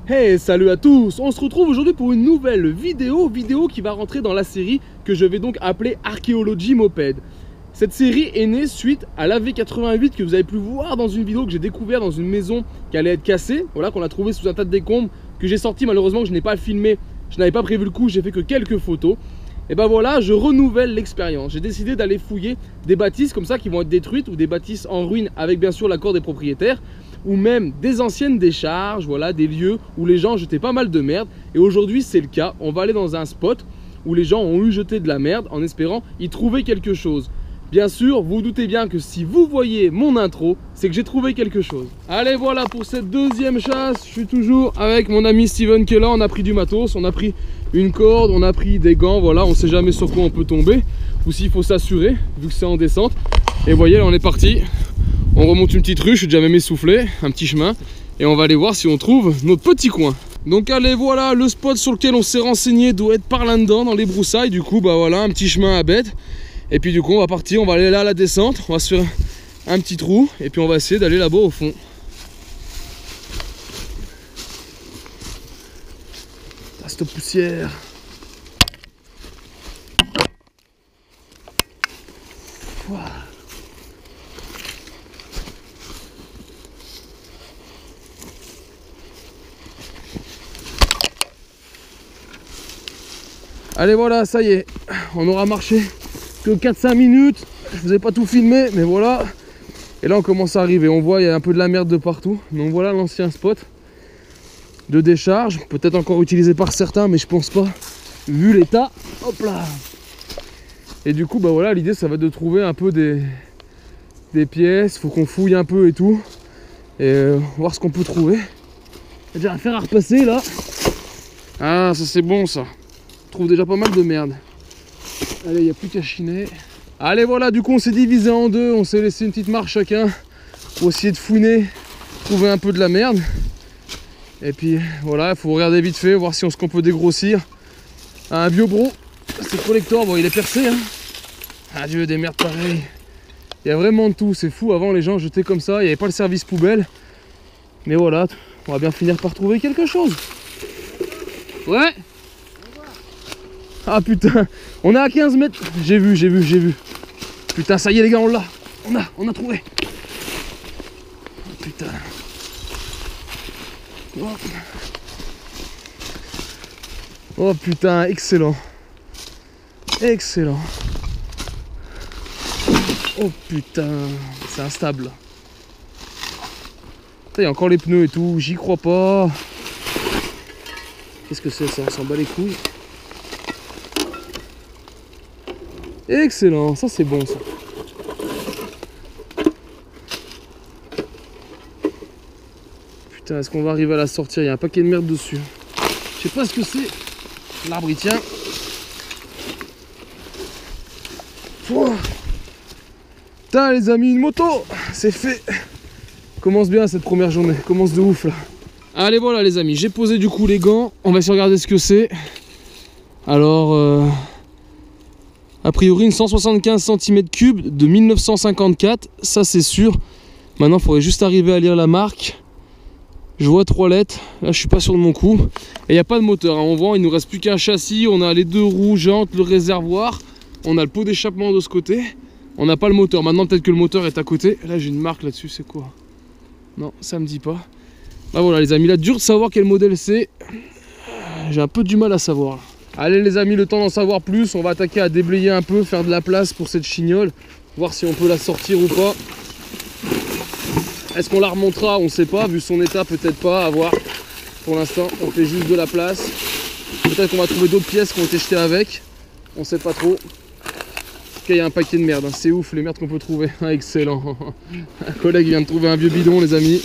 Hey, salut à tous! On se retrouve aujourd'hui pour une nouvelle vidéo qui va rentrer dans la série que je vais donc appeler Archéologie Moped. Cette série est née suite à l'AV88 que vous avez pu voir dans une vidéo que j'ai découvert dans une maison qui allait être cassée, voilà, qu'on a trouvé sous un tas de décombres, que j'ai sorti malheureusement, que je n'ai pas filmé, je n'avais pas prévu le coup, j'ai fait que quelques photos. Et ben voilà, je renouvelle l'expérience. J'ai décidé d'aller fouiller des bâtisses comme ça qui vont être détruites ou des bâtisses en ruine avec bien sûr l'accord des propriétaires, ou même des anciennes décharges, voilà, des lieux où les gens jetaient pas mal de merde. Et aujourd'hui c'est le cas, on va aller dans un spot où les gens ont eu jeté de la merde en espérant y trouver quelque chose. Bien sûr, vous doutez bien que si vous voyez mon intro, c'est que j'ai trouvé quelque chose. Allez, voilà pour cette deuxième chasse. Je suis toujours avec mon ami Steven qui est là. On a pris du matos, on a pris une corde, on a pris des gants, voilà. On sait jamais sur quoi on peut tomber ou s'il faut s'assurer vu que c'est en descente. Et vous voyez, là on est parti. On remonte une petite rue, je suis déjà même essoufflé, un petit chemin. Et on va aller voir si on trouve notre petit coin. Donc allez, voilà, le spot sur lequel on s'est renseigné doit être par là-dedans, dans les broussailles. Du coup, bah voilà, un petit chemin à bête. Et puis du coup on va partir, on va aller là à la descente, on va se faire un petit trou et puis on va essayer d'aller là-bas au fond. Ah, cette poussière. Wow. Allez, voilà, ça y est, on aura marché que 4-5 minutes, je vous ai pas tout filmé, mais voilà. Et là on commence à arriver, on voit il y a un peu de la merde de partout. Donc voilà l'ancien spot de décharge, peut-être encore utilisé par certains, mais je pense pas, vu l'état. Hop là. Et du coup bah voilà, l'idée ça va être de trouver un peu des pièces, faut qu'on fouille un peu et tout, et voir ce qu'on peut trouver. Il y a déjà un fer à repasser là. Ah, ça c'est bon ça, on trouve déjà pas mal de merde. Allez, il n'y a plus qu'à chiner. Allez, voilà, du coup on s'est divisé en deux, on s'est laissé une petite marche chacun pour essayer de fouiner, trouver un peu de la merde. Et puis voilà, il faut regarder vite fait, voir si on peut dégrossir. Un biobro, c'est collector, bon il est percé, hein. Adieu, des merdes pareilles. Il y a vraiment de tout, c'est fou, avant les gens jetaient comme ça, il n'y avait pas le service poubelle. Mais voilà, on va bien finir par trouver quelque chose. Ouais. Ah putain, on est à 15 mètres. J'ai vu. Putain, ça y est les gars, on l'a. On a trouvé. Oh, putain. Oh putain, excellent. Excellent. Oh putain, c'est instable. Il y a encore les pneus et tout, j'y crois pas. Qu'est-ce que c'est ça? On s'en bat les couilles. Excellent, ça c'est bon ça. Putain, est-ce qu'on va arriver à la sortir? Il y a un paquet de merde dessus. Je sais pas ce que c'est. L'arbre il tient. Oh. Putain les amis, une moto, c'est fait. Commence bien cette première journée, commence de ouf là. Allez voilà les amis, j'ai posé du coup les gants. On va essayer de regarder ce que c'est. Alors... a priori une 175 cm3 de 1954, ça c'est sûr. Maintenant il faudrait juste arriver à lire la marque. Je vois 3 lettres, là je suis pas sûr de mon coup. Et il n'y a pas de moteur, hein. On voit il nous reste plus qu'un châssis, on a les deux roues, jantes, le réservoir. On a le pot d'échappement de ce côté. On n'a pas le moteur, maintenant peut-être que le moteur est à côté. Là j'ai une marque là-dessus, c'est quoi? Non, ça me dit pas. Bah voilà les amis, là dur de savoir quel modèle c'est. J'ai un peu du mal à savoir. Allez les amis, le temps d'en savoir plus, on va attaquer à déblayer un peu, faire de la place pour cette chignole, voir si on peut la sortir ou pas. Est-ce qu'on la remontera? On ne sait pas, vu son état peut-être pas, à voir. Pour l'instant on fait juste de la place. Peut-être qu'on va trouver d'autres pièces qui ont été jetées avec, on sait pas trop. En tout cas il y a un paquet de merde, hein. C'est ouf les merdes qu'on peut trouver. Ah, excellent. Un collègue vient de trouver un vieux bidon les amis.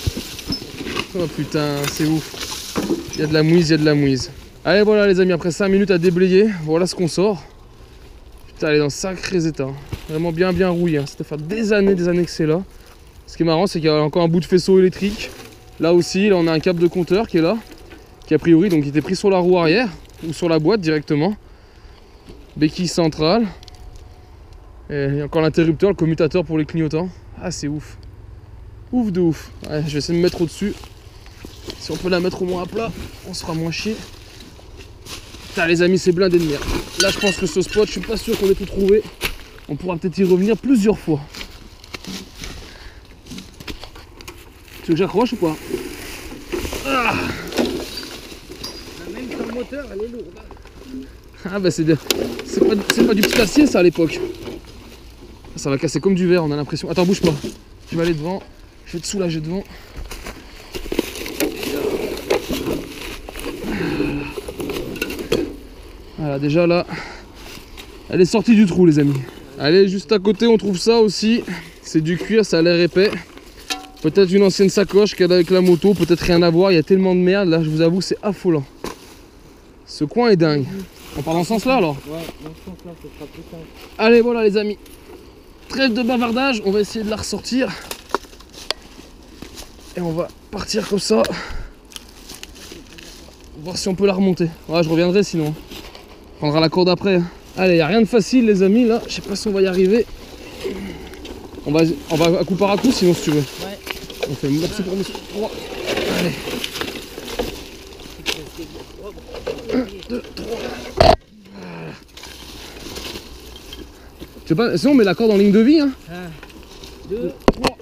Oh putain, c'est ouf. Il y a de la mouise, il y a de la mouise. Allez voilà les amis, après 5 minutes à déblayer, voilà ce qu'on sort. Putain, elle est dans sacrés état. Vraiment bien rouillé, hein. Ça fait des années que c'est là. Ce qui est marrant, c'est qu'il y a encore un bout de faisceau électrique. Là aussi, là on a un câble de compteur qui est là. Qui a priori donc était pris sur la roue arrière ou sur la boîte directement. Béquille centrale. Et il y a encore l'interrupteur, le commutateur pour les clignotants. Ah c'est ouf. Ouf de ouf. Ouais, je vais essayer de me mettre au-dessus. Si on peut la mettre au moins à plat, on se fera moins chier. Putain les amis, c'est blindé de merde. Là je pense que ce spot, je suis pas sûr qu'on ait tout trouvé. On pourra peut-être y revenir plusieurs fois. Tu veux que j'accroche ou pas? Ah, même sans moteur, elle est lourde. ah bah c'est pas du petit acier ça à l'époque. Ça va casser comme du verre, on a l'impression. Attends, bouge pas. Je vais aller devant. Je vais te soulager devant. Voilà, déjà là, elle est sortie du trou les amis. Allez, juste à côté on trouve ça aussi. C'est du cuir, ça a l'air épais. Peut-être une ancienne sacoche qu'elle a avec la moto, peut-être rien à voir. Il y a tellement de merde là, je vous avoue, c'est affolant. Ce coin est dingue. On part dans ce sens là alors? Ouais, dans ce sens là, ce sera plus simple. Allez, voilà les amis. Trêve de bavardage, on va essayer de la ressortir. Et on va partir comme ça. Voir si on peut la remonter. Ouais, je reviendrai sinon. On prendra la corde après. Hein. Allez, y a rien de facile les amis là. Je sais pas si on va y arriver. On va à coup par à coup sinon si tu veux. Ouais. On fait morceau pour morceau. 3. Allez. 1, 2, 3. Voilà. Je sais pas, sinon on met la corde en ligne de vie. Hein. 1, 2, 3.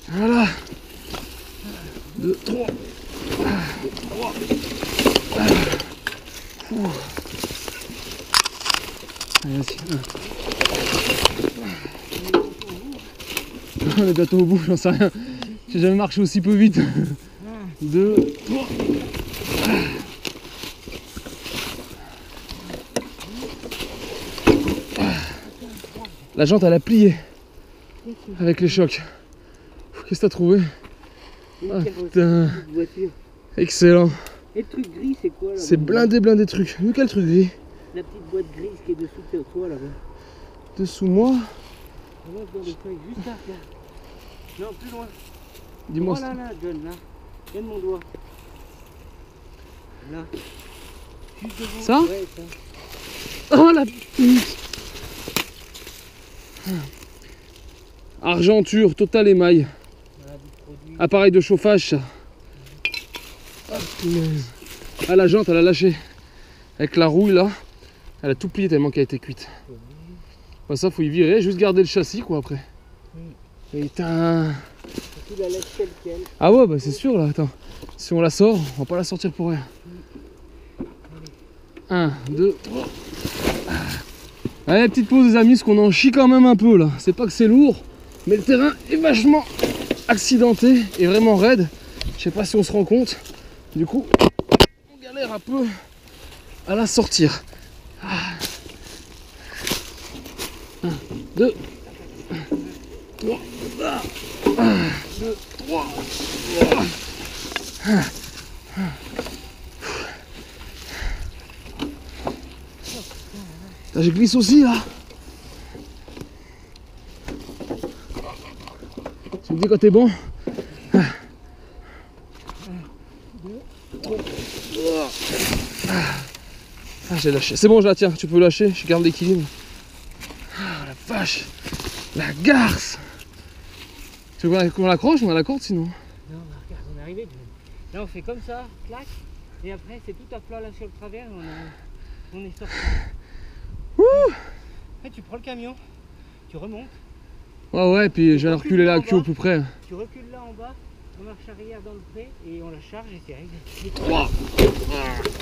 Voilà. 2, 3. 3. Allez, vas-y. On est bientôt au bout, j'en sais rien. J'ai jamais marché aussi peu vite. 2, 3. La jante elle a plié avec les chocs. Qu'est-ce que t'as trouvé? Ah putain. Excellent. Et le truc gris, c'est quoi là? C'est blindé de trucs. Nous quel truc gris? La petite boîte grise qui est dessous de toi là-bas. Dessous moi? Là, dans les feuilles, juste là, regarde. Non, plus loin. Dis-moi. Oh là là, John, là. Donne mon doigt. Là. Juste devant. Ça? Ouais, ça. Oh la pute. Argenture, Total émail. Voilà, du produit. Appareil de chauffage ça. Ah, punaise. Ah la jante elle a lâché. Avec la rouille là. Elle a tout plié tellement qu'elle a été cuite. Bah, ça faut y virer, juste garder le châssis quoi après. Putain. Tu la laisses telle quelle. Ah ouais bah c'est sûr là, attends. Si on la sort, on va pas la sortir pour rien. 1, 2, 3. Allez, petite pause les amis, parce qu'on en chie quand même un peu là. C'est pas que c'est lourd, mais le terrain est vachement accidenté et vraiment raide. Je sais pas si on se rend compte. Du coup, on galère un peu à la sortir. 1, 2, 3. 1, 2, 3. Je glisse aussi là. Tu me dis quand t'es bon. 1, 2, 3. Ah, j'ai lâché. C'est bon, je la tiens. Tu peux lâcher. Je garde l'équilibre. Ah, la vache. La garce. Tu veux qu'on l'accroche? On a la corde sinon. Non, bah, regarde, on est arrivé. Là, on fait comme ça, clac. Et après, c'est tout à plat là sur le travers. On est sorti. Après, tu prends le camion, tu remontes. Ouais, puis je vais reculer là, cul au plus près. Tu recules là en bas, on marche arrière dans le pré et on la charge et c'est réglé. 3.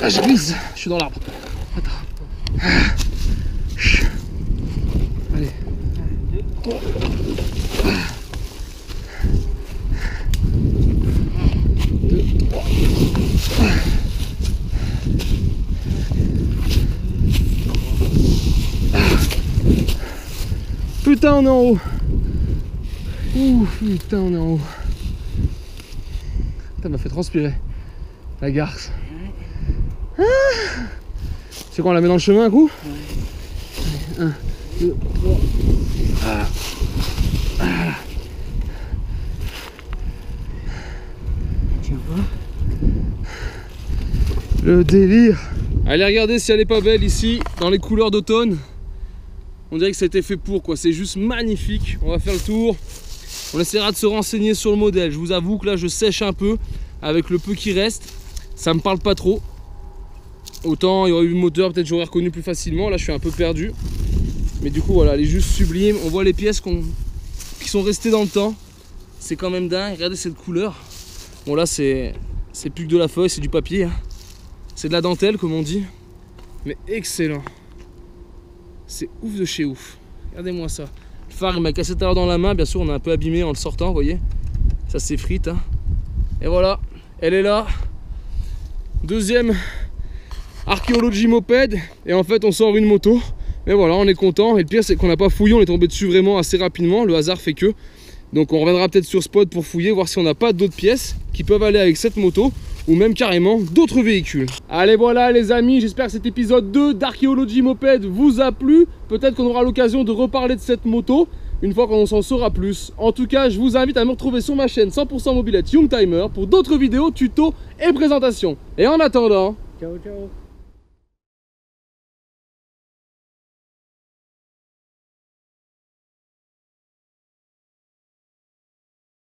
Ah, je glisse. Je suis dans l'arbre. Attends. Allez. 1, 2, 3. Putain, on est en haut. Ouh, putain, on est en haut. Ça m'a fait transpirer. La garce. Ah. C'est quoi, on la met dans le chemin un coup? Ouais. 1, 2, 3. Ah. Ah. Tiens, vois. Le délire. Allez regarder si elle est pas belle ici, dans les couleurs d'automne. On dirait que ça a été fait pour quoi, c'est juste magnifique. On va faire le tour. On essaiera de se renseigner sur le modèle. Je vous avoue que là je sèche un peu avec le peu qui reste. Ça me parle pas trop. Autant il y aurait eu le moteur, peut-être j'aurais reconnu plus facilement. Là je suis un peu perdu. Mais du coup voilà, elle est juste sublime. On voit les pièces qui sont restées dans le temps. C'est quand même dingue. Regardez cette couleur. Bon là c'est plus que de la feuille, c'est du papier. Hein. C'est de la dentelle comme on dit. Mais excellent. C'est ouf de chez ouf. Regardez-moi ça. Le phare il m'a cassé tout à l'heure dans la main. Bien sûr on a un peu abîmé en le sortant, vous voyez. Ça s'effrite. Hein. Et voilà, elle est là. Deuxième Archeology Moped. Et en fait on sort une moto. Mais voilà, on est content. Et le pire c'est qu'on n'a pas fouillé, on est tombé dessus vraiment assez rapidement. Le hasard fait que. Donc on reviendra peut-être sur Spot pour fouiller, voir si on n'a pas d'autres pièces qui peuvent aller avec cette moto. Ou même carrément d'autres véhicules. Allez voilà les amis, j'espère que cet épisode 2 d'Archeology Moped vous a plu. Peut-être qu'on aura l'occasion de reparler de cette moto une fois qu'on s'en saura plus. En tout cas, je vous invite à me retrouver sur ma chaîne 100% Mobilette Youngtimer pour d'autres vidéos, tutos et présentations. Et en attendant, Ciao, ciao.